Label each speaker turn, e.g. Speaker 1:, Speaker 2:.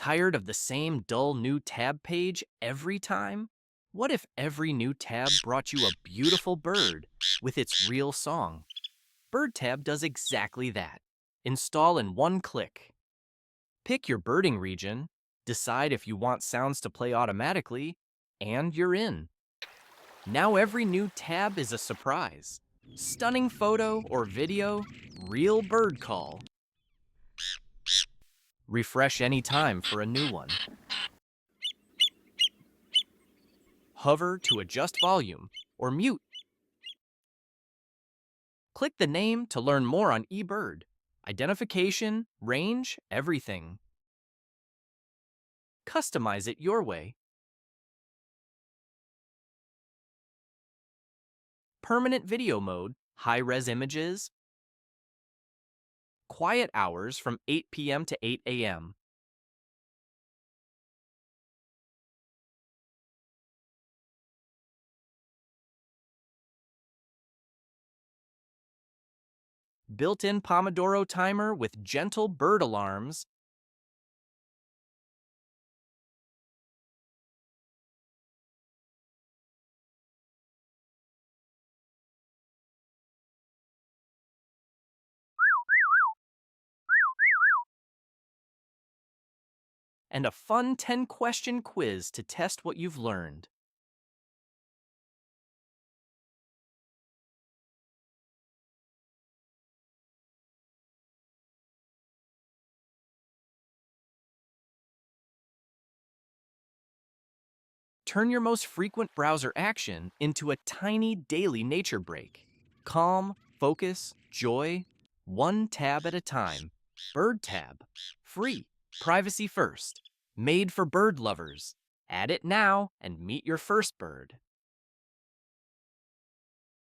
Speaker 1: Tired of the same dull new tab page every time? What if every new tab brought you a beautiful bird with its real song? BirdTab does exactly that. Install in one click. Pick your birding region, decide if you want sounds to play automatically, and you're in. Now every new tab is a surprise. Stunning photo or video, real bird call. Refresh anytime for a new one. Hover to adjust volume or mute. Click the name to learn more on eBird. Identification, range, everything. Customize it your way. Permanent video mode, high-res images. Quiet hours from 8 p.m. to 8 a.m. Built-in Pomodoro timer with gentle bird alarms. And a fun 10-question quiz to test what you've learned. Turn your most frequent browser action into a tiny daily nature break. Calm, focus, joy, one tab at a time. BirdTab. Free. Privacy first. Made for bird lovers. Add it now and meet your first bird.